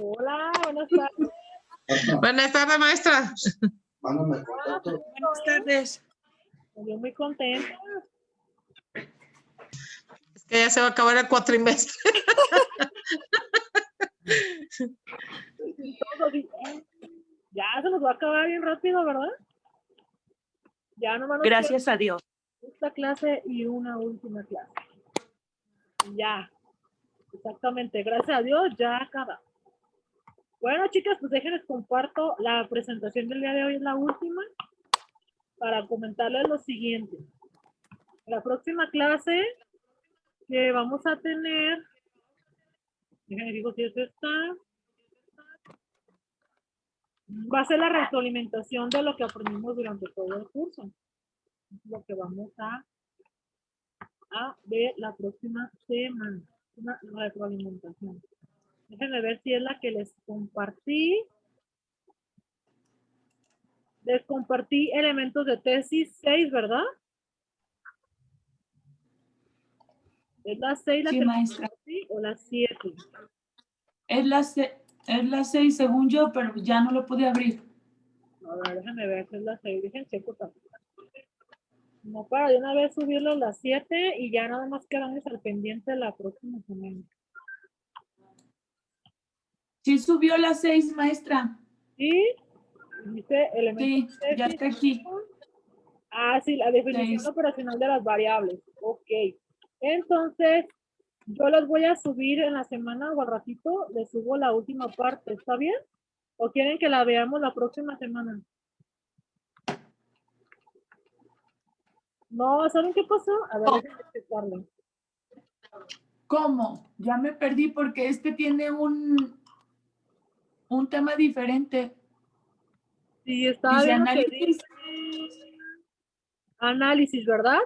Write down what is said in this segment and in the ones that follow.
Hola, buenas tardes. Buenas tardes, maestra. Buenas tardes. Yo muy contenta. Es que ya se va a acabar el cuatrimestre. Todo bien. Ya se nos va a acabar bien rápido, ¿verdad? Ya nomás nos Gracias a Dios. esta clase y una última clase. Ya. Exactamente. Gracias a Dios ya acaba. Bueno, chicas, pues déjenles comparto la presentación del día de hoy, es la última, para comentarles lo siguiente. La próxima clase que vamos a tener, déjenme digo si es esta, va a ser la retroalimentación de lo que aprendimos durante todo el curso. Es lo que vamos a ver la próxima semana, una retroalimentación. Déjenme ver si es la que les compartí. Les compartí elementos de tesis 6, ¿verdad? ¿Es la 6 la Sí, que maestra. compartí o la 7? Es la 6 según yo, pero ya no lo pude abrir. A ver, déjenme ver si es la 6. Déjenme checo también. No, para de una vez subirlo a las 7 y ya nada más quedamos al pendiente la próxima semana. Sí subió la 6, maestra. ¿Sí? Dice elementos Sí, ya está aquí. Ah, sí, la definición 6. operacional de las variables. Ok. Entonces, yo las voy a subir en la semana o al ratito, les subo la última parte, ¿está bien? ¿O quieren que la veamos la próxima semana? No, ¿saben qué pasó? A ver, déjenme checarle. ¿Cómo? Ya me perdí porque este tiene un tema diferente. Sí, estaba Dice viendo que análisis. dice análisis, ¿verdad?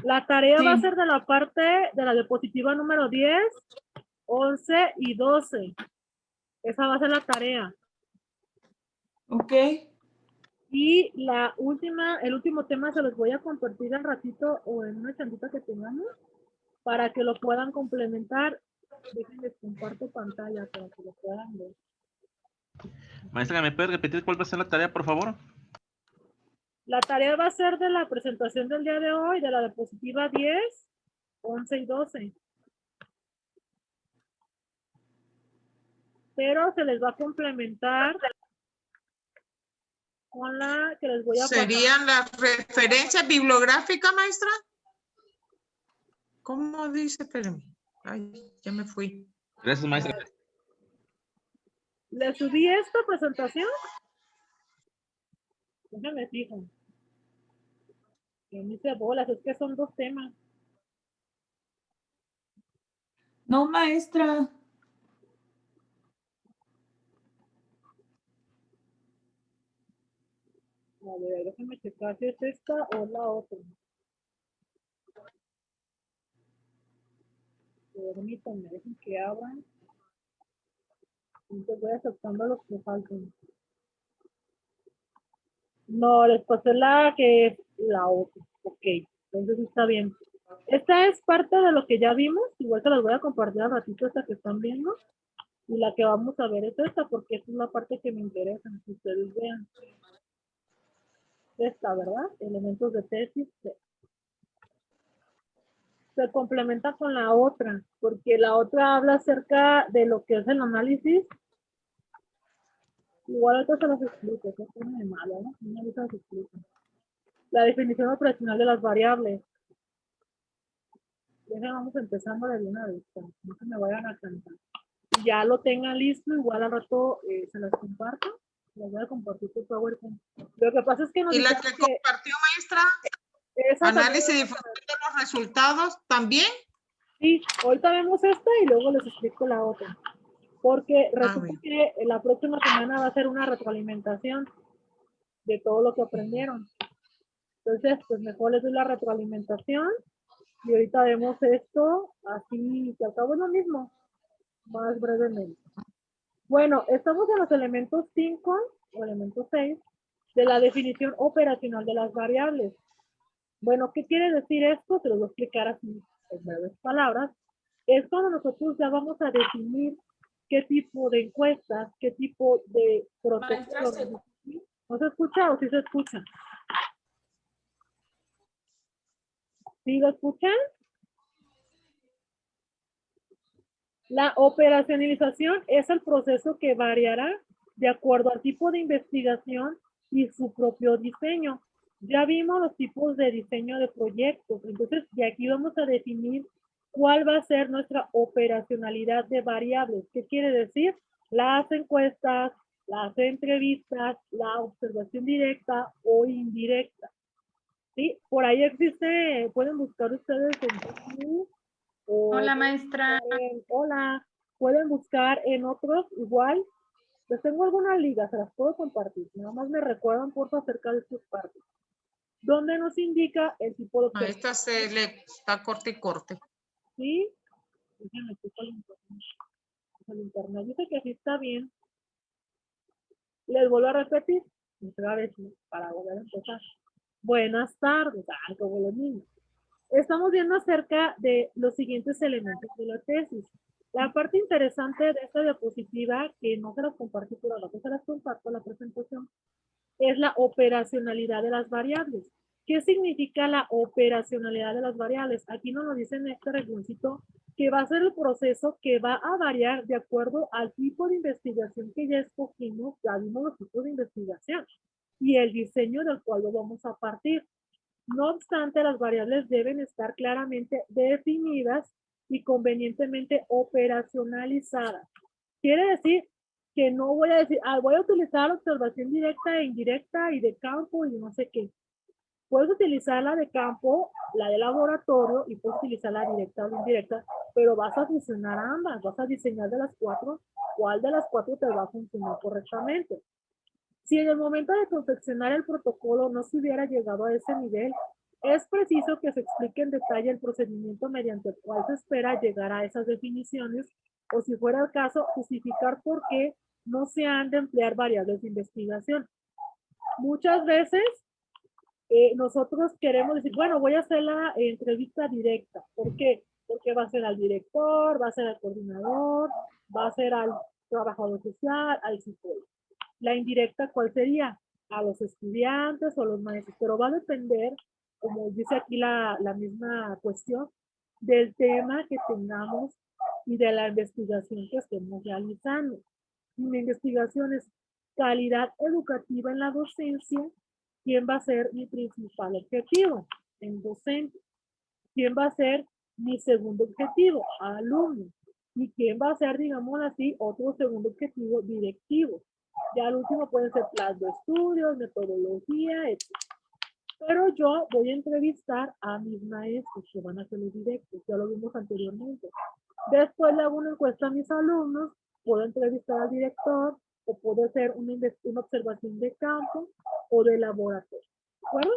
La tarea Sí. va a ser de la parte de la diapositiva número 10, 11 y 12. Esa va a ser la tarea. Ok. Y la última, el último tema se los voy a compartir al ratito o en una chancita que tengamos para que lo puedan complementar. Déjenles comparto pantalla para que lo puedan ver. Maestra, ¿me puede repetir cuál va a ser la tarea, por favor? La tarea va a ser de la presentación del día de hoy, de la diapositiva 10, 11 y 12. Pero se les va a complementar con la que les voy a pasar. ¿Serían las referencias bibliográficas, maestra? ¿Cómo dice? Espérenme. Ay, ya me fui. Gracias, maestra. ¿Le subí esta presentación? Déjame fijo. Que me hice bolas, es que son dos temas. No, maestra. A ver, déjame checar si es esta o la otra. Permítanme, dejen que abran. Entonces voy aceptando los que faltan. No, les pasé la que es la otra. Ok, entonces está bien. Esta es parte de lo que ya vimos. Igual se las voy a compartir al ratito esta que están viendo. Y la que vamos a ver es esta, porque esta es la parte que me interesa, que ustedes vean. Esta, ¿verdad? Elementos de tesis. Se complementa con la otra, porque la otra habla acerca de lo que es el análisis. Igual ahorita se los explico, eso es muy malo, ¿no? Una vez se los explico. La definición operacional de las variables. Vamos empezando de una vez, no se me vayan a cantar. Ya lo tengan listo, igual al rato se las comparto. Las voy a compartir por PowerPoint. Lo que pasa es que nos ¿Y la dijeron que compartió, maestra? esa Análisis y también- difusión de los resultados también. Sí, ahorita vemos esta y luego les explico la otra. Porque resulta bien. que la próxima semana va a ser una retroalimentación de todo lo que aprendieron. Entonces, pues mejor les doy la retroalimentación y ahorita vemos esto así, que al cabo es lo mismo, más brevemente. Bueno, estamos en los elementos 5 o elementos 6 de la definición operacional de las variables. Bueno, ¿qué quiere decir esto? Te lo voy a explicar así en breves palabras. Es cuando nosotros ya vamos a definir qué tipo de encuestas, qué tipo de protocolos. ¿No se escucha o sí se escucha? ¿Sí lo escuchan? La operacionalización es el proceso que variará de acuerdo al tipo de investigación y su propio diseño. Ya vimos los tipos de diseño de proyectos, entonces de aquí vamos a definir cuál va a ser nuestra operacionalidad de variables. ¿Qué quiere decir? Las encuestas, las entrevistas, la observación directa o indirecta. ¿Sí? Por ahí existe, pueden buscar ustedes en YouTube. Hola, maestra. Hola, pueden buscar en otros igual. Les tengo algunas ligas, se las puedo compartir. Nada más me recuerdan por favor acerca de sus partes. Donde nos indica el tipo de A esta se le está corte y corte. ¿Sí? Déjenme checar el internet. Dice que sí está bien. Les vuelvo a repetir. Otra vez para volver a empezar. Buenas tardes. Como los niños. Estamos viendo acerca de los siguientes elementos de la tesis. La parte interesante de esta diapositiva, que no se las compartí por abajo, se las comparto la presentación, es la operacionalidad de las variables. ¿Qué significa la operacionalidad de las variables? Aquí nos lo dice en este reglóncito que va a ser el proceso que va a variar de acuerdo al tipo de investigación que ya escogimos, ya vimos los tipos de investigación y el diseño del cual lo vamos a partir. No obstante, las variables deben estar claramente definidas y convenientemente operacionalizadas. Quiere decir que no voy a decir, voy a utilizar observación directa e indirecta y de campo y no sé qué. Puedes utilizar la de campo, la de laboratorio y puedes utilizar la directa o indirecta, pero vas a fusionar ambas, vas a diseñar de las cuatro, cuál de las cuatro te va a funcionar correctamente. Si en el momento de confeccionar el protocolo no se hubiera llegado a ese nivel, es preciso que se explique en detalle el procedimiento mediante el cual se espera llegar a esas definiciones o, si fuera el caso, justificar por qué no se han de emplear variables de investigación. Muchas veces nosotros queremos decir, bueno, voy a hacer la entrevista directa. ¿Por qué? Porque va a ser al director, va a ser al coordinador, va a ser al trabajador social, al psicólogo. La indirecta, ¿cuál sería? A los estudiantes o los maestros, pero va a depender, como dice aquí la misma cuestión, del tema que tengamos y de la investigación que estemos realizando. Si mi investigación es calidad educativa en la docencia, ¿quién va a ser mi principal objetivo? En docente. ¿Quién va a ser mi segundo objetivo? Alumno. ¿Y quién va a ser, digamos así, otro segundo objetivo? Directivo. Ya el último puede ser plan de estudios, metodología, etc. Pero yo voy a entrevistar a mis maestros que van a hacer los directos, ya lo vimos anteriormente. Después le hago una encuesta a mis alumnos, puedo entrevistar al director o puedo hacer una observación de campo o de laboratorio. ¿De acuerdo?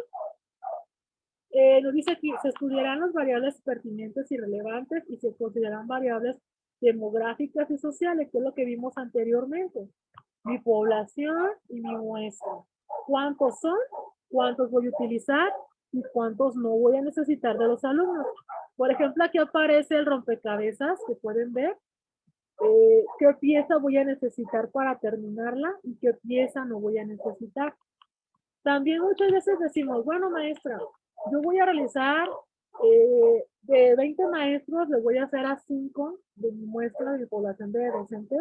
Nos dice aquí, se estudiarán las variables pertinentes y relevantes y se consideran variables demográficas y sociales, que es lo que vimos anteriormente. Mi población y mi muestra. ¿Cuántos son? ¿Cuántos voy a utilizar? ¿Y cuántos no voy a necesitar de los alumnos? Por ejemplo, aquí aparece el rompecabezas, que pueden ver. ¿Qué pieza voy a necesitar para terminarla? ¿Y qué pieza no voy a necesitar? También muchas veces decimos, bueno, maestra, yo voy a realizar de 20 maestros, le voy a hacer a 5 de mi muestra de mi población de docentes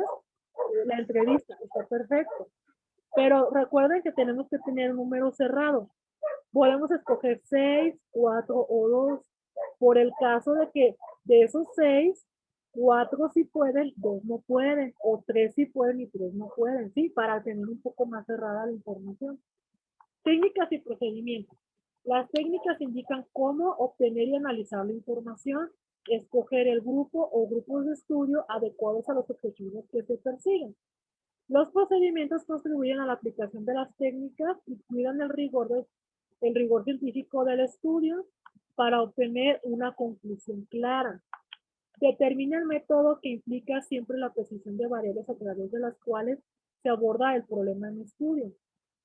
la entrevista, está perfecto. Pero recuerden que tenemos que tener un número cerrado. Podemos escoger 6, 4 o 2. Por el caso de que de esos 6, 4 sí pueden, 2 no pueden, o 3 sí pueden y 3 no pueden, ¿sí? Para tener un poco más cerrada la información. Técnicas y procedimientos. Las técnicas indican cómo obtener y analizar la información, escoger el grupo o grupos de estudio adecuados a los objetivos que se persiguen. Los procedimientos contribuyen a la aplicación de las técnicas y cuidan el rigor científico del estudio para obtener una conclusión clara. Determina el método que implica siempre la precisión de variables a través de las cuales se aborda el problema en estudio.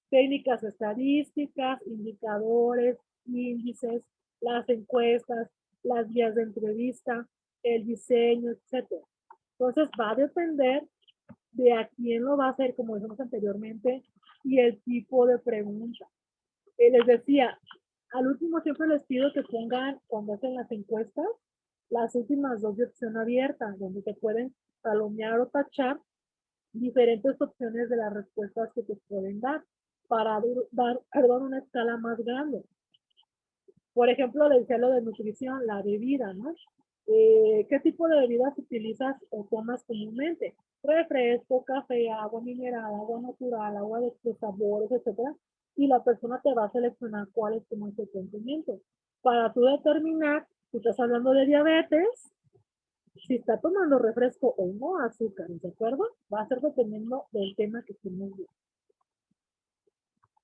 Técnicas estadísticas, indicadores, índices, las encuestas, las guías de entrevista, el diseño, etc. Entonces va a depender de a quién lo va a hacer, como dijimos anteriormente, y el tipo de pregunta. Les decía, al último siempre les pido que pongan, cuando hacen las encuestas, las últimas 2 de opción abierta, donde te pueden palomear o tachar diferentes opciones de las respuestas que te pueden dar para dar una escala más grande. Por ejemplo, le decía lo de nutrición, la bebida, ¿no? ¿Qué tipo de bebidas utilizas o tomas comúnmente? Refresco, café, agua mineral, agua natural, agua de sabores, etcétera. Y la persona te va a seleccionar cuál es tu más frecuentemente. Para tú determinar si estás hablando de diabetes, si está tomando refresco o no azúcar, ¿de acuerdo? Va a ser dependiendo del tema que estemos viendo.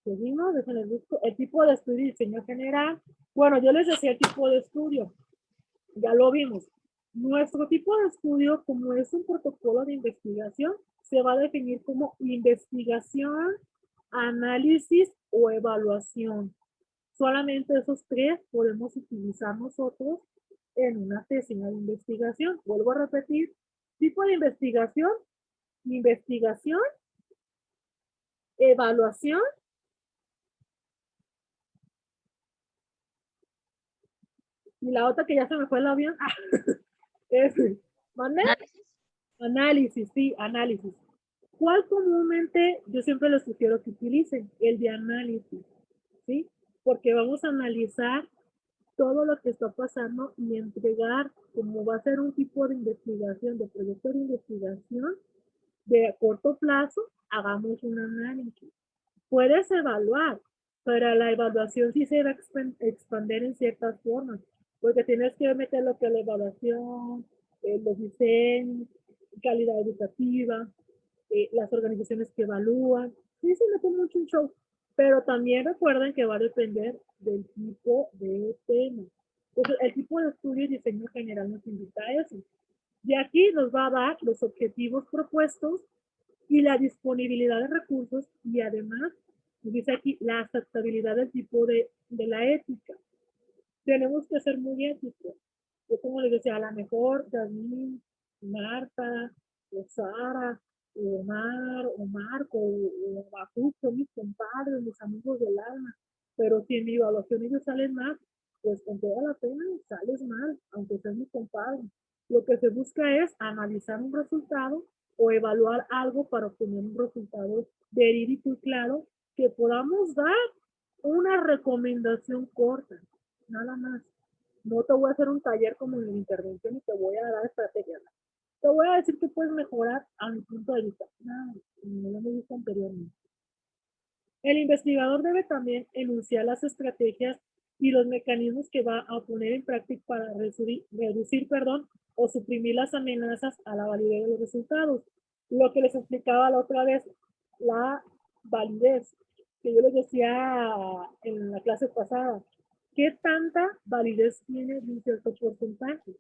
Seguimos, déjenme busco. El tipo de estudio y diseño general. Bueno, yo les decía el tipo de estudio. Ya lo vimos. Nuestro tipo de estudio, como es un protocolo de investigación, se va a definir como investigación, análisis o evaluación. Solamente esos 3 podemos utilizar nosotros en una tesis de investigación. Vuelvo a repetir, tipo de investigación, evaluación, y la otra que ya se me fue el avión, es análisis, sí, análisis. ¿Cuál comúnmente yo siempre les sugiero que utilicen? El de análisis, ¿sí? Porque vamos a analizar todo lo que está pasando y entregar, como va a ser un tipo de investigación, de proyecto de investigación de corto plazo, hagamos un análisis. Puedes evaluar, pero la evaluación sí se va a expandir en ciertas formas, porque tienes que meter lo que es la evaluación, los diseños, calidad educativa, las organizaciones que evalúan. Sí, se mete mucho en show, pero también recuerden que va a depender del tipo de tema. Entonces, el tipo de estudio y diseño general nos invita a eso. Y aquí nos va a dar los objetivos propuestos y la disponibilidad de recursos y además, dice aquí, la aceptabilidad del tipo de la ética. Tenemos que ser muy éticos. Yo como les decía, a lo mejor Jasmine, Marta, o Sara, o Omar, o Marco, o Bakú, son mis compadres, mis amigos del alma. Pero si en mi evaluación ellos salen mal, pues con toda la pena sales mal, aunque seas mi compadre. Lo que se busca es analizar un resultado o evaluar algo para obtener un resultado verídico y claro, que podamos dar una recomendación corta, nada más. No te voy a hacer un taller como en la intervención y te voy a dar estrategias. Te voy a decir que puedes mejorar a mi punto de vista. No, como lo hemos visto anteriormente. El investigador debe también enunciar las estrategias y los mecanismos que va a poner en práctica para reducir o suprimir las amenazas a la validez de los resultados. Lo que les explicaba la otra vez, la validez, que yo les decía en la clase pasada, ¿qué tanta validez tiene de un cierto porcentaje?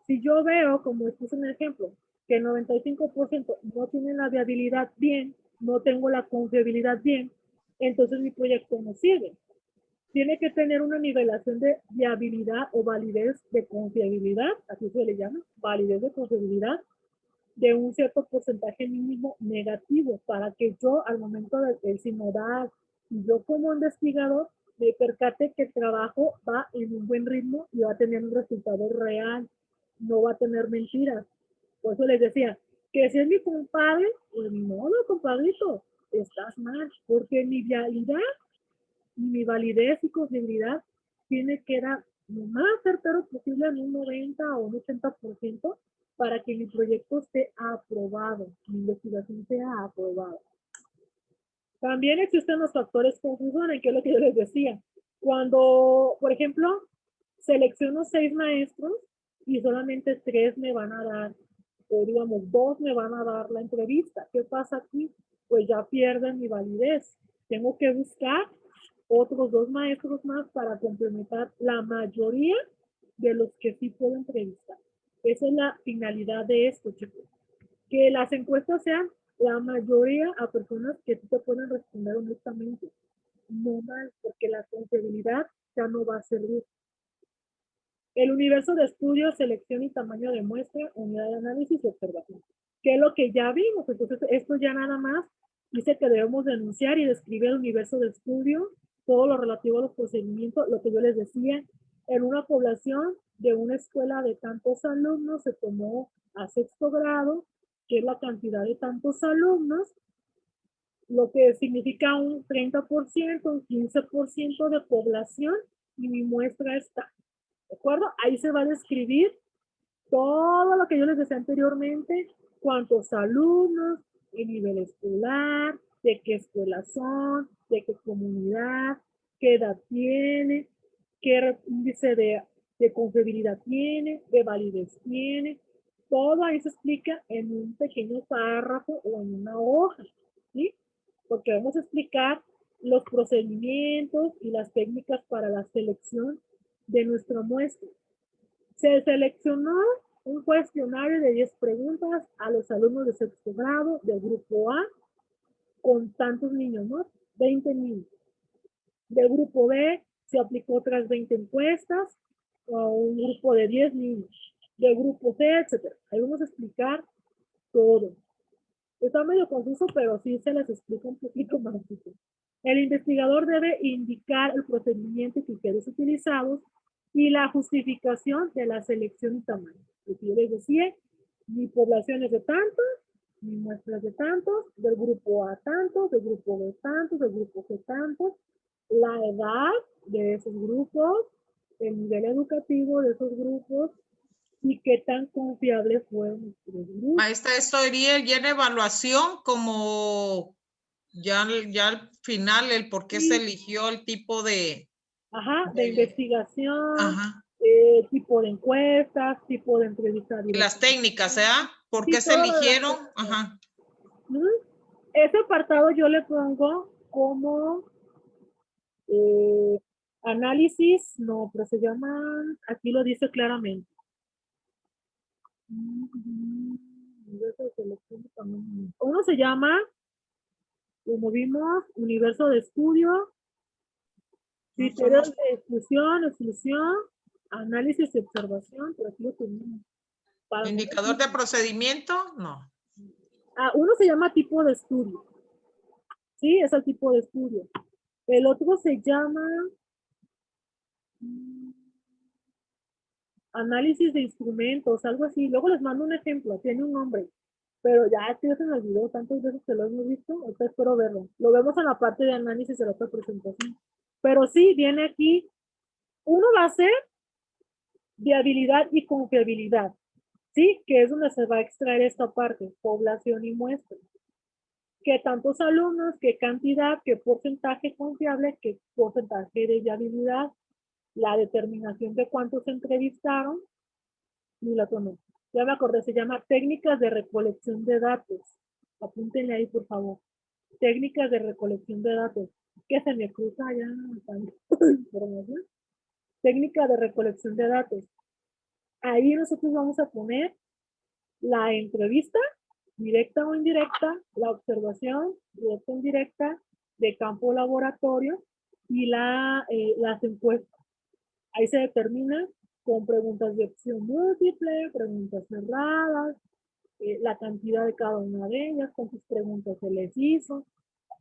Si yo veo, como puse en el ejemplo, que el 95% no tiene la viabilidad bien, no tengo la confiabilidad bien, entonces mi proyecto no sirve. Tiene que tener una nivelación de viabilidad o validez de confiabilidad, así se le llama, validez de confiabilidad, de un cierto porcentaje mínimo negativo, para que yo al momento del sinodal y yo como investigador me percate que el trabajo va en un buen ritmo y va a tener un resultado real, no va a tener mentiras. Por eso les decía, que si es mi compadre, pues no, compadrito, estás mal, porque mi vialidad y mi validez y confiabilidad tiene que dar lo más certero posible en un 90 o un 80% para que mi proyecto esté aprobado, mi investigación sea aprobada. También existen los factores confusiones, que es lo que yo les decía. Cuando, por ejemplo, selecciono 6 maestros y solamente 3 me van a dar, o digamos 2 me van a dar la entrevista. ¿Qué pasa aquí? Pues ya pierden mi validez. Tengo que buscar otros 2 maestros más para complementar la mayoría de los que sí puedo entrevistar. Esa es la finalidad de esto, chicos. Que las encuestas sean la mayoría a personas que sí te pueden responder honestamente. No mal, porque la confiabilidad ya no va a servir. El universo de estudio, selección y tamaño de muestra, unidad de análisis y observación. ¿Qué es lo que ya vimos? Entonces, esto ya nada más dice que debemos denunciar y describir el universo de estudio, todo lo relativo a los procedimientos, lo que yo les decía, en una población de una escuela de tantos alumnos se tomó a 6º grado, que es la cantidad de tantos alumnos, lo que significa un 30%, un 15% de población, y mi muestra está. ¿De acuerdo? Ahí se va a describir todo lo que yo les decía anteriormente, cuántos alumnos, el nivel escolar, de qué escuela son, de qué comunidad, qué edad tiene, qué índice de confiabilidad tiene, de validez tiene. Todo ahí se explica en un pequeño párrafo o en una hoja, ¿sí? Porque vamos a explicar los procedimientos y las técnicas para la selección de nuestra muestra. Se seleccionó un cuestionario de 10 preguntas a los alumnos de 6º grado del grupo A con tantos niños, ¿no? 20 niños. Del grupo B se aplicó otras 20 encuestas a un grupo de 10 niños. Del grupo C, etc. Ahí vamos a explicar todo. Está medio confuso, pero sí se les explica un poquito más. El investigador debe indicar el procedimiento y criterios utilizados y la justificación de la selección y tamaño. Lo que yo les decía, mi población es de tantos, mi muestra es de tantos, del grupo A tantos, del grupo B tantos, del grupo C tantos, la edad de esos grupos, el nivel educativo de esos grupos y qué tan confiables fueron los grupos. Maestra, esto iría ya en evaluación como ya al final el por qué Sí. se eligió el tipo de... Ajá, de investigación, Ajá. tipo de encuestas, tipo de entrevistas. Y las técnicas, ¿eh? ¿Por Sí, qué se todo lo de las eligieron? técnicas. Ajá. Ese apartado yo le pongo como análisis, no, pero se llaman, aquí lo dice claramente. Uno se llama, como vimos, universo de estudio, criterios de exclusión, análisis y observación, pero aquí lo tenemos. Indicador de procedimiento, no. Uno se llama tipo de estudio. Sí, es el tipo de estudio. El otro se llama análisis de instrumentos, algo así. Luego les mando un ejemplo, tiene un nombre. pero ya es que ya se me olvidó tantas veces que lo hemos visto, ahorita espero verlo. Lo vemos en la parte de análisis de la otra presentación. Pero sí, viene aquí, uno va a ser viabilidad y confiabilidad, ¿sí? Que es donde se va a extraer esta parte, población y muestra. ¿Qué tantos alumnos, qué cantidad, qué porcentaje confiable, qué porcentaje de viabilidad, la determinación de cuántos se entrevistaron y la otro no. Ya me acordé, se llama técnicas de recolección de datos. Apúntenle ahí, por favor. Técnicas de recolección de datos. ¿Qué se me cruza ya? Técnica de recolección de datos. Ahí nosotros vamos a poner la entrevista, directa o indirecta, la observación, directa o indirecta, de campo laboratorio y las encuestas. Ahí se determina con preguntas de opción múltiple, preguntas cerradas, la cantidad de cada una de ellas, cuántas preguntas se les hizo,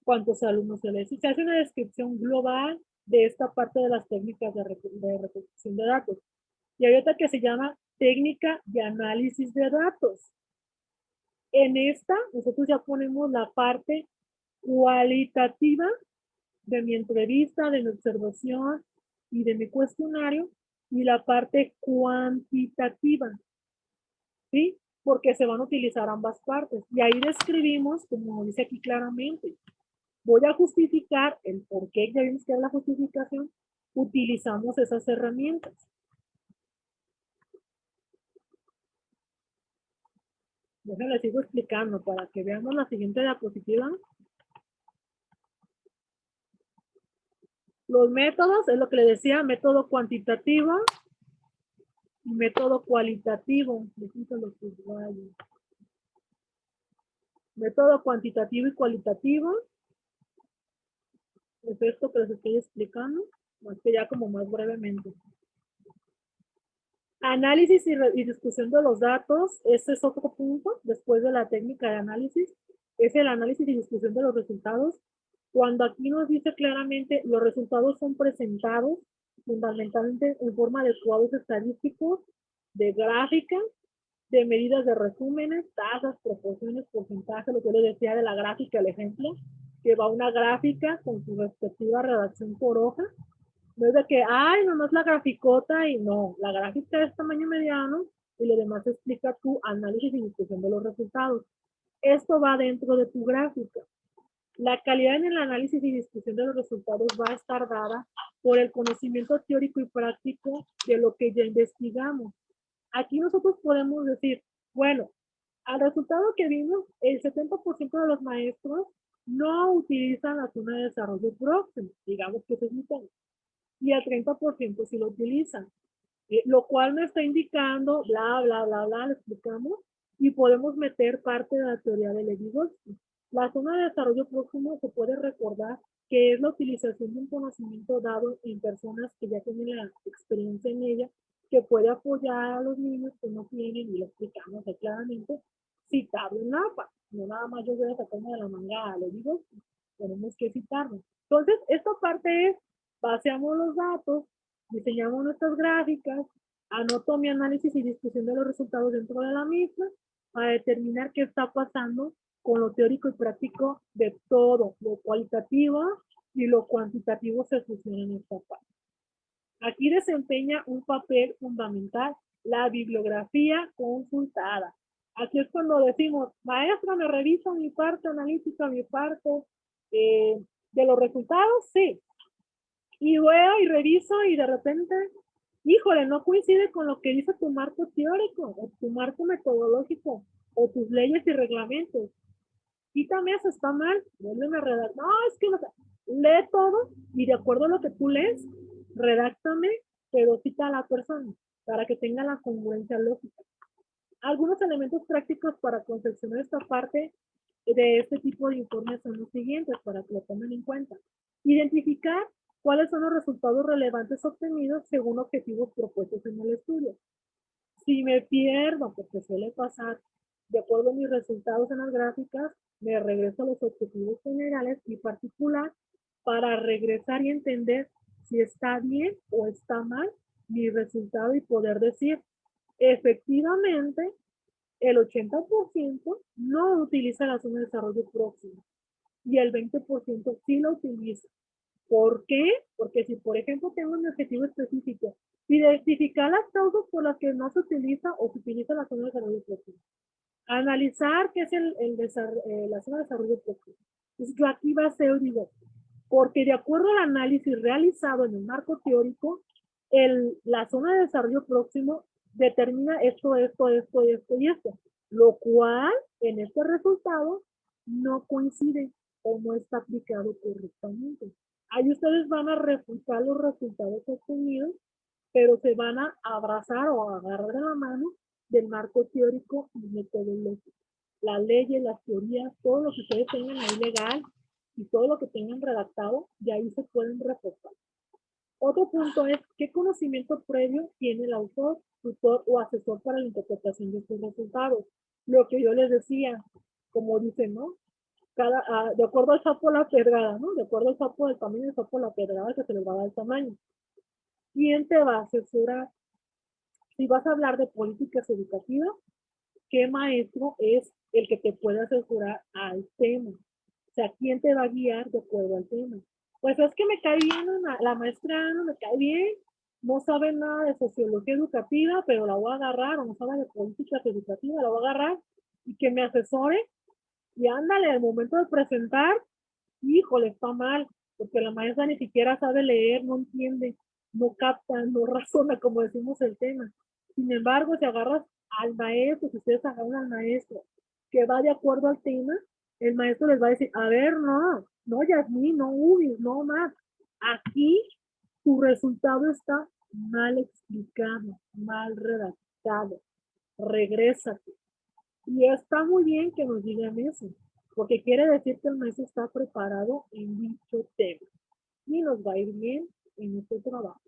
cuántos alumnos se les hizo. Se hace una descripción global de esta parte de las técnicas de recolección de datos. Y hay otra que se llama técnica de análisis de datos. En esta, nosotros ya ponemos la parte cualitativa de mi entrevista, de mi observación y de mi cuestionario, y la parte cuantitativa, ¿sí? Porque se van a utilizar ambas partes. Y ahí describimos, como dice aquí claramente, voy a justificar el por qué, ya vimos que es la justificación, utilizamos esas herramientas. Déjenme sigo explicando para que veamos la siguiente diapositiva. Los métodos, es lo que le decía, método cuantitativo y método cualitativo. Método cuantitativo y cualitativo. Es esto que les estoy explicando, más que ya como más brevemente. Análisis y discusión de los datos, ese es otro punto, después de la técnica de análisis, es el análisis y discusión de los resultados. Cuando aquí nos dice claramente, los resultados son presentados fundamentalmente en forma de cuadros estadísticos, de gráficas, de medidas de resúmenes, tasas, proporciones, porcentajes, lo que yo les decía de la gráfica, el ejemplo, que va una gráfica con su respectiva redacción por hoja. No es de que, ay, nomás la graficota y no, la gráfica es tamaño mediano y lo demás explica tu análisis y discusión de los resultados. Esto va dentro de tu gráfica. La calidad en el análisis y discusión de los resultados va a estar dada por el conocimiento teórico y práctico de lo que ya investigamos. Aquí nosotros podemos decir, bueno, al resultado que vimos, el 70% de los maestros no utilizan la zona de desarrollo próximo, digamos que eso es mi tema, y el 30% sí lo utilizan, lo cual me está indicando, bla, bla, bla, bla, lo explicamos, y podemos meter parte de la teoría de Levi-Goldsky. La zona de desarrollo próximo se puede recordar que es la utilización de un conocimiento dado en personas que ya tienen la experiencia en ella, que puede apoyar a los niños que no tienen, y lo explicamos claramente, citable en APA. No nada más yo voy a sacarme de la manga a Levi-Goldsky, tenemos que citarlo. Entonces, esta parte es, vaciamos los datos, diseñamos nuestras gráficas, anoto mi análisis y discusión de los resultados dentro de la misma para determinar qué está pasando con lo teórico y práctico de todo, lo cualitativo y lo cuantitativo se fusiona en esta parte. Aquí desempeña un papel fundamental la bibliografía consultada. Aquí es cuando decimos, maestra, ¿me revisa mi parte analítica, mi parte de los resultados? Sí. Y veo y reviso y de repente, híjole, no coincide con lo que dice tu marco teórico o tu marco metodológico o tus leyes y reglamentos. Quítame eso, está mal, vuélveme a redactar. No, es que no, lee todo y de acuerdo a lo que tú lees, redáctame, pero cita a la persona para que tenga la congruencia lógica. Algunos elementos prácticos para confeccionar esta parte de este tipo de informes son los siguientes, para que lo tomen en cuenta. Identificar cuáles son los resultados relevantes obtenidos según objetivos propuestos en el estudio. Si me pierdo, porque suele pasar, de acuerdo a mis resultados en las gráficas, me regreso a los objetivos generales y particular para regresar y entender si está bien o está mal mi resultado y poder decir, efectivamente, el 80% no utiliza la zona de desarrollo próximo y el 20% sí la utiliza. ¿Por qué? Porque si, por ejemplo, tengo un objetivo específico, identificar las causas por las que no se utiliza o se utiliza la zona de desarrollo próximo. Analizar qué es la zona de desarrollo próximo. Entonces, yo aquí va a ser, digo, porque de acuerdo al análisis realizado en el marco teórico, la zona de desarrollo próximo determina esto y esto, lo cual en este resultado no coincide o no está aplicado correctamente. Ahí ustedes van a refutar los resultados obtenidos, pero se van a abrazar o agarrar de la mano del marco teórico y metodológico. Las leyes, las teorías, todo lo que ustedes tengan ahí legal y todo lo que tengan redactado, de ahí se pueden reforzar. Otro punto es, ¿qué conocimiento previo tiene el autor, tutor o asesor para la interpretación de estos resultados? Lo que yo les decía, como dicen, ¿no? De acuerdo al sapo la pedrada, ¿no? De acuerdo al sapo del tamaño del sapo la pedrada que se les va a dar el tamaño. ¿Quién te va a asesorar? Si vas a hablar de políticas educativas, ¿qué maestro es el que te puede asesorar al tema? O sea, ¿quién te va a guiar de acuerdo al tema? Pues es que me cae bien la maestra, no me cae bien, no sabe nada de sociología educativa, pero la voy a agarrar, o no sabe de políticas educativas, la voy a agarrar y que me asesore. Y ándale, al momento de presentar, híjole, está mal, porque la maestra ni siquiera sabe leer, no entiende, no capta, no razona, como decimos el tema. Sin embargo, si agarras al maestro, si ustedes agarran al maestro que va de acuerdo al tema, el maestro les va a decir, a ver, no, Yasmín, no Ubis, no más. Aquí tu resultado está mal explicado, mal redactado. Regrésate. Y está muy bien que nos digan eso, porque quiere decir que el maestro está preparado en dicho tema y nos va a ir bien en este trabajo.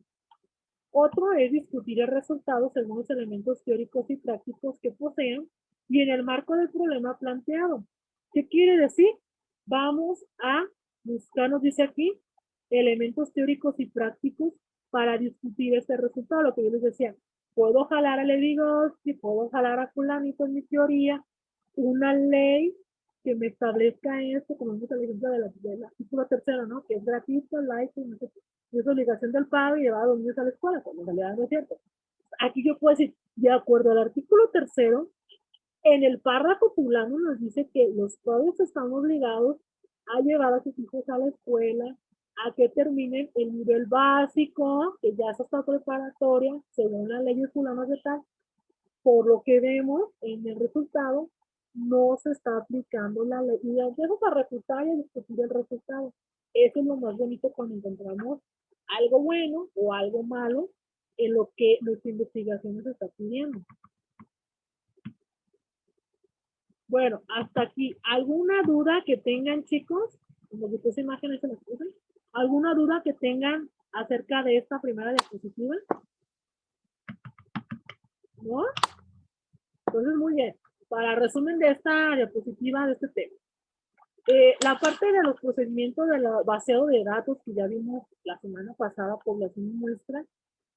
Otro es discutir el resultado según los elementos teóricos y prácticos que posean y en el marco del problema planteado. ¿Qué quiere decir? Vamos a buscar, nos dice aquí, elementos teóricos y prácticos para discutir este resultado. Lo que yo les decía, puedo jalar a Levi-Gotsky, puedo jalar a fulanito en mi teoría, una ley que me establezca esto, como vimos el ejemplo del artículo tercero, ¿no? Que es gratuito, laico, no sé qué. Y es obligación del padre llevar a los niños a la escuela, cuando en realidad no es cierto. Aquí yo puedo decir, de acuerdo al artículo tercero, en el párrafo fulano nos dice que los padres están obligados a llevar a sus hijos a la escuela, a que terminen el nivel básico, que ya es hasta preparatoria, según las leyes fulanas de tal. Por lo que vemos en el resultado, no se está aplicando la ley. Y empezamos a refutar y a discutir el resultado. Eso es lo más bonito cuando encontramos algo bueno o algo malo en lo que nuestra investigación nos está pidiendo. Bueno, hasta aquí. ¿Alguna duda que tengan, chicos? Como que tus imágenes se las puse. ¿Alguna duda que tengan acerca de esta primera diapositiva? ¿No? Entonces, muy bien. Para resumen de esta diapositiva, de este tema. La parte de los procedimientos del baseo de datos que ya vimos la semana pasada, población y muestra,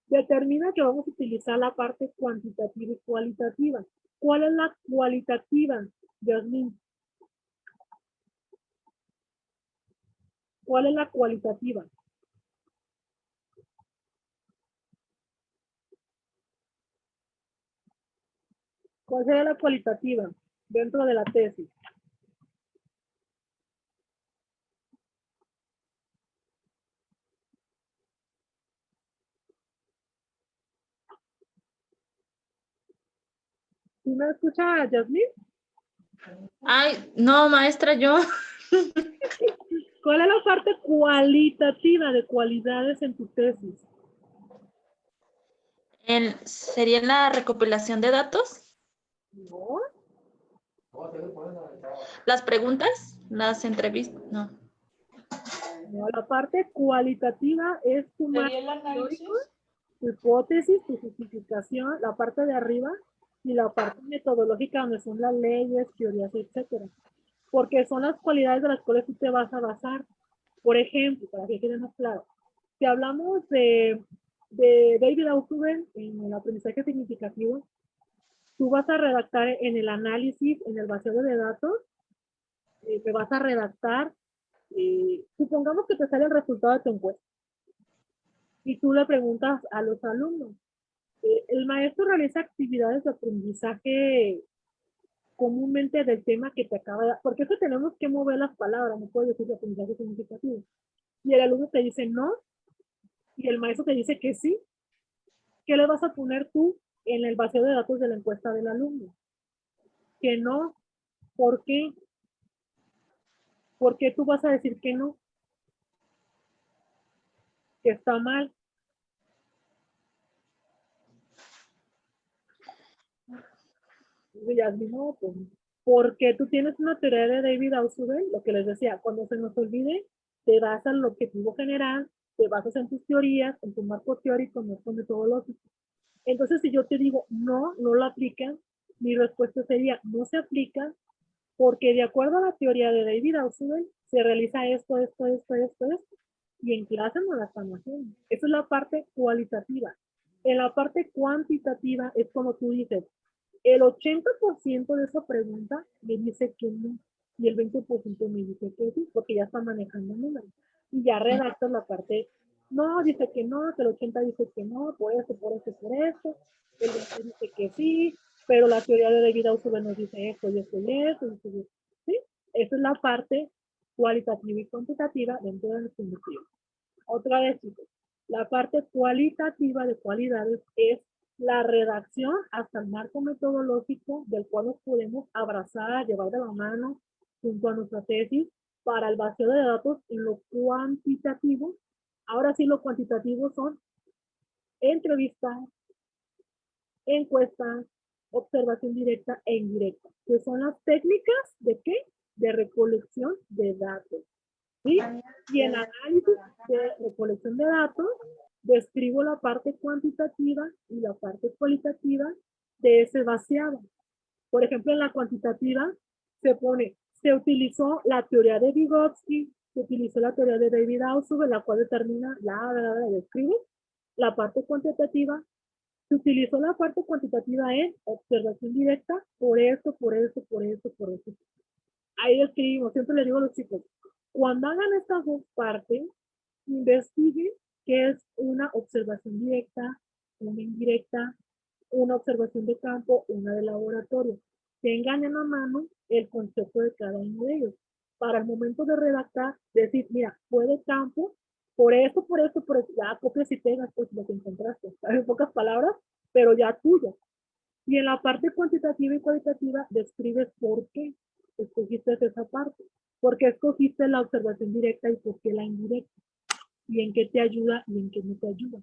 determina que vamos a utilizar la parte cuantitativa y cualitativa. ¿Cuál es la cualitativa, Yasmín? ¿Cuál es la cualitativa? ¿Cuál sería la cualitativa dentro de la tesis? ¿Sí me escucha, Yasmín? Ay, no, maestra, yo. ¿Cuál es la parte cualitativa de cualidades en tu tesis? ¿Sería la recopilación de datos? No. ¿Las preguntas? ¿Las entrevistas? No. No, la parte cualitativa es tu ¿Sería el análisis? tu hipótesis, tu justificación, la parte de arriba, y la parte metodológica donde son las leyes, teorías, etcétera. Porque son las cualidades de las cuales tú te vas a basar. Por ejemplo, para que quede más claro, si hablamos de David Altuve en el aprendizaje significativo, tú vas a redactar en el análisis, en el vaciado de datos, te vas a redactar, supongamos que te sale el resultado de tu encuesta y tú le preguntas a los alumnos, el maestro realiza actividades de aprendizaje comúnmente del tema que te acaba de dar, porque eso tenemos que mover las palabras, no puedo decir de aprendizaje significativo. Y el alumno te dice no, y el maestro te dice que sí. ¿Qué le vas a poner tú en el vacío de datos de la encuesta del alumno? Que no. ¿Por qué? ¿Por qué tú vas a decir que no? Que está mal. Y Yasmin, no, pues, porque tú tienes una teoría de David Ausubel, lo que les decía, cuando se nos olvide, te vas al objetivo general, te basas en tus teorías, en tu marco teórico, no con metodológico. Entonces, si yo te digo, no, no lo aplican, mi respuesta sería, no se aplica, porque de acuerdo a la teoría de David Ausubel, se realiza esto, y en clase no la están haciendo. Esa es la parte cualitativa. En la parte cuantitativa es como tú dices, el 80% de esa pregunta me dice que no, y el 20% me dice que sí, porque ya está manejando números. Y ya redactas la parte, no, dice que no, que el 80 dice que no, por eso, el 20 dice que sí, pero la teoría de David Ausubel nos dice esto y esto y esto, ¿sí? Esa es la parte cualitativa y cuantitativa dentro de nuestra investigación. Otra vez, chicos, la parte cualitativa de cualidades es la redacción hasta el marco metodológico del cual nos podemos abrazar, llevar de la mano junto a nuestra tesis para el vacío de datos en lo cuantitativo. Ahora sí, lo cuantitativo son entrevistas, encuestas, observación directa e indirecta, que son las técnicas de ¿qué? De recolección de datos. ¿Sí? Y en análisis de recolección de datos, describo la parte cuantitativa y la parte cualitativa de ese vaciado. Por ejemplo, en la cuantitativa se utilizó la teoría de Vygotsky, se utilizó la teoría de David Ausubel, la cual determina describe. La parte cuantitativa, se utilizó la parte cuantitativa en observación directa, por eso. Ahí escribimos, siempre le digo a los chicos, cuando hagan estas dos partes, investiguen qué es una observación directa, una indirecta, una observación de campo, una de laboratorio. Tengan en la mano el concepto de cada uno de ellos. Para el momento de redactar, decir, mira, fue de campo, por eso, ya copias y pegas, pues lo que encontraste. En pocas palabras, pero ya tuyo. Y en la parte cuantitativa y cualitativa, describes por qué escogiste esa parte. ¿Por qué escogiste la observación directa y por qué la indirecta? Y en qué te ayuda y en qué no te ayuda.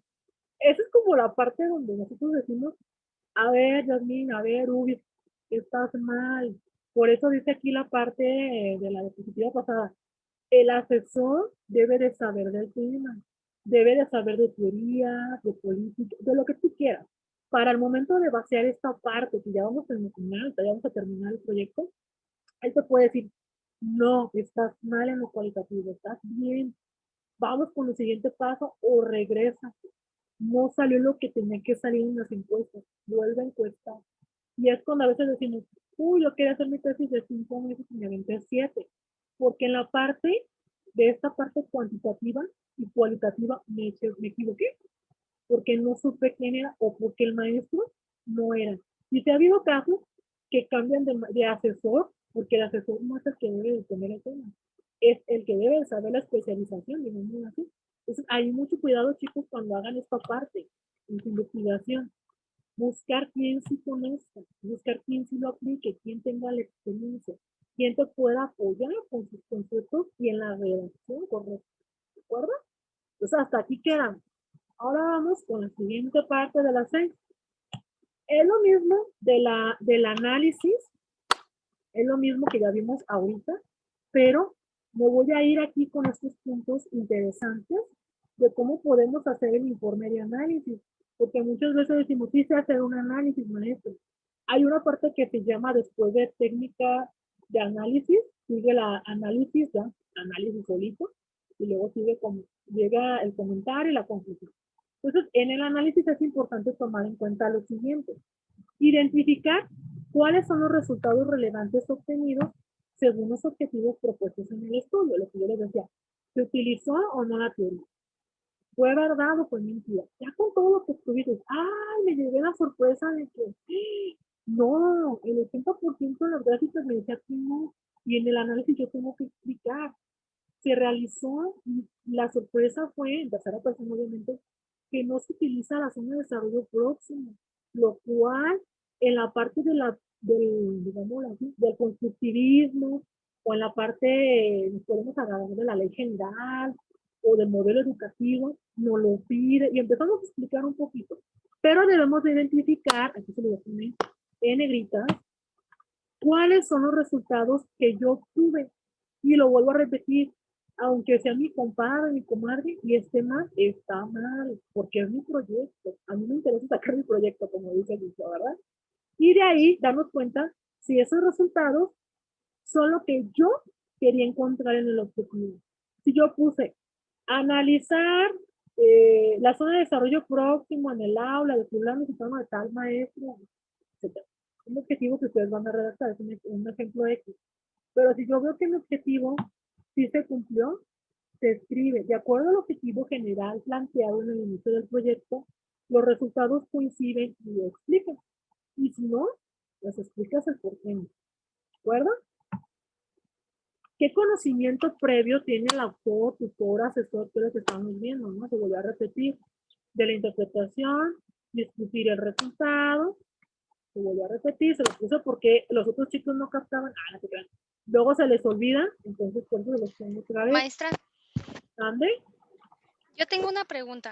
Esa es como la parte donde nosotros decimos, a ver, Yasmin, a ver, Ubi, estás mal. Por eso dice aquí la parte de la diapositiva pasada. El asesor debe de saber del tema, debe de saber de teoría, de política, de lo que tú quieras. Para el momento de vaciar esta parte, que ya vamos a terminar el proyecto, él te puede decir, no, estás mal en lo cualitativo, estás bien, vamos con el siguiente paso o regresa. No salió lo que tenía que salir en las encuestas, vuelve a encuestar. Y es cuando a veces decimos, uy, yo quería hacer mi tesis de 5 meses y me aventé 7. Porque en la parte, de esta parte cuantitativa y cualitativa, me equivoqué. Porque no supe quién era o porque el maestro no era. Y se ha habido casos que cambian de asesor, porque el asesor no es el que debe de tener el tema. Es el que debe de saber la especialización, digamos así. Entonces, hay mucho cuidado, chicos, cuando hagan esta parte en su investigación. Buscar quién sí conozca, buscar quién sí lo aplique, quién tenga la experiencia, quién te pueda apoyar con sus conceptos y en la redacción correcta. ¿De acuerdo? Entonces, hasta aquí quedan. Ahora vamos con la siguiente parte de la 6. Es lo mismo del análisis, es lo mismo que ya vimos ahorita, pero me voy a ir aquí con estos puntos interesantes de cómo podemos hacer el informe de análisis, porque muchas veces decimos, sí sé hacer un análisis, maestro. Hay una parte que se llama después de técnica de análisis, sigue la análisis, ya, análisis solito, y luego llega el comentario y la conclusión. Entonces, en el análisis es importante tomar en cuenta lo siguiente. Identificar cuáles son los resultados relevantes obtenidos según los objetivos propuestos en el estudio, lo que yo les decía. ¿Se utilizó o no la teoría? ¿Fue verdad o fue mentira? Ya con todo lo que estuviste, ¡ay! Me llevé la sorpresa de que no, el 80% de las gráficas me decía que no, y en el análisis yo tengo que explicar. Se realizó y la sorpresa fue, en tercera persona obviamente, que no se utiliza la zona de desarrollo próximo, lo cual en la parte de digamos así, del constructivismo o en la parte, podemos hablar de la ley general o del modelo educativo, nos lo pide y empezamos a explicar un poquito. Pero debemos de identificar, aquí se lo voy a poner en negritas, cuáles son los resultados que yo obtuve. Y lo vuelvo a repetir, aunque sea mi compadre, mi comadre, y esté mal, está mal, porque es mi proyecto. A mí me interesa sacar mi proyecto, como dice el dicho, ¿verdad? Y de ahí darnos cuenta si esos resultados son lo que yo quería encontrar en el objetivo. Si yo puse analizar la zona de desarrollo próximo en el aula de fulano y de tal maestro, etc. Un objetivo que ustedes van a redactar, es un ejemplo X. Pero si yo veo que mi objetivo sí se cumplió, se escribe, de acuerdo al objetivo general planteado en el inicio del proyecto, los resultados coinciden y explican. Y si no, pues explicas el por qué. ¿De acuerdo? ¿Qué conocimiento previo tiene el autor, tutor, asesor que les estamos viendo? ¿No? Se volvió a repetir. De la interpretación, discutir el resultado, se volvió a repetir, se lo puso porque los otros chicos no captaban, no se crean. Luego se les olvida, entonces por eso los pongo otra vez. Maestra, ¿Ande? yo tengo una pregunta.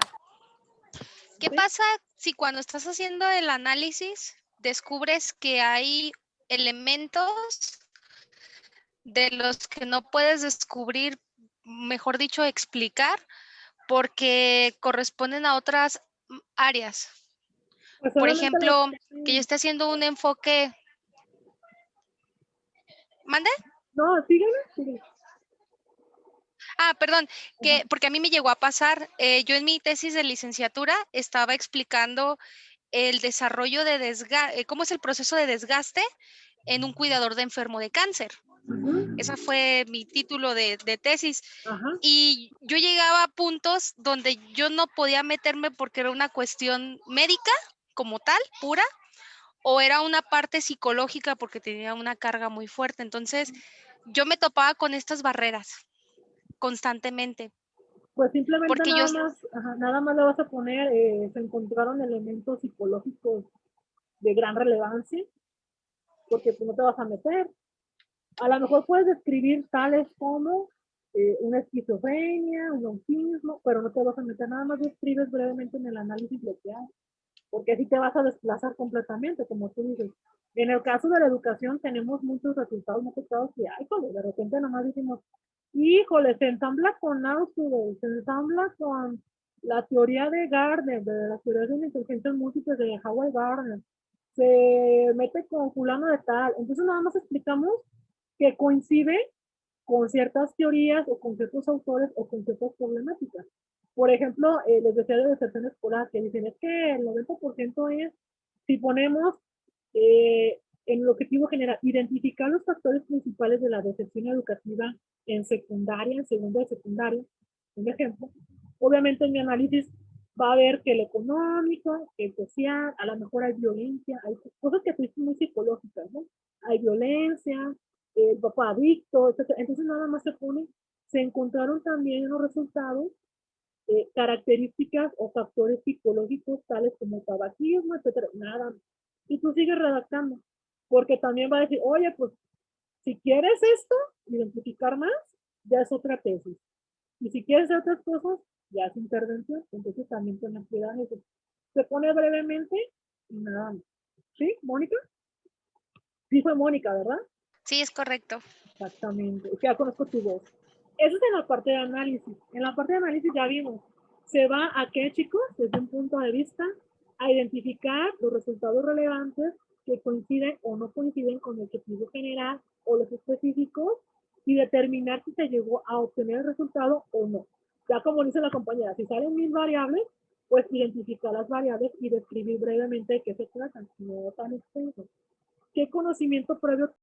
¿Qué ¿Sí? pasa si cuando estás haciendo el análisis descubres que hay elementos de los que no puedes descubrir, mejor dicho, explicar, porque corresponden a otras áreas? Pues Por solamente ejemplo, los- que yo esté haciendo un enfoque. ¿Mande? No, sígueme. Ah, perdón, que porque a mí me llegó a pasar, yo en mi tesis de licenciatura estaba explicando el desarrollo de cómo es el proceso de desgaste en un cuidador de enfermo de cáncer. Ese fue mi título de tesis. Ajá. Y yo llegaba a puntos donde yo no podía meterme porque era una cuestión médica como tal, pura, o era una parte psicológica porque tenía una carga muy fuerte. Entonces, yo me topaba con estas barreras constantemente, Pues simplemente porque yo, nada más le vas a poner, se encontraron elementos psicológicos de gran relevancia, porque tú no te vas a meter. A lo mejor puedes describir tales como una esquizofrenia, un autismo, pero no te vas a meter, nada más describes brevemente en el análisis lo que hay, porque así te vas a desplazar completamente, como tú dices. En el caso de la educación tenemos muchos resultados, muchos casos que hay, pues de repente nada más decimos, híjole, se ensambla con Ausubel, se ensambla con la teoría de Gardner, de la teoría de las inteligencias múltiples de Howard Gardner, se mete con fulano de tal, entonces nada más explicamos que coincide con ciertas teorías o con ciertos autores o con ciertas problemáticas. Por ejemplo, les decía de deserción escolar, que dicen es que el 90% es, si ponemos en el objetivo general, identificar los factores principales de la deserción educativa en secundaria, en segunda y secundaria, un ejemplo. Obviamente en mi análisis va a ver que el económico, que el social, a lo mejor hay violencia, hay cosas que son muy psicológicas, ¿no? Hay violencia, el papá adicto, etc. Entonces nada más se encontraron también en los resultados características o factores psicológicos tales como tabaquismo, etcétera, nada. Y tú sigues redactando, porque también va a decir, oye, pues si quieres esto, identificar más, ya es otra tesis. Y si quieres otras cosas, ya es intervención. Entonces también ten cuidado eso. Se pone brevemente y nada más. ¿Sí, Mónica? Sí fue Mónica, ¿verdad? sí, es correcto. Exactamente. Ya conozco tu voz. Eso es en la parte de análisis. En la parte de análisis ya vimos. Se va a qué, chicos, desde un punto de vista, a identificar los resultados relevantes que coinciden o no coinciden con el objetivo general o los específicos y determinar si se llegó a obtener el resultado o no. Ya como dice la compañera, si salen 1000 variables, pues identificar las variables y describir brevemente de qué se tratan, no tan extenso. ¿Qué conocimiento previo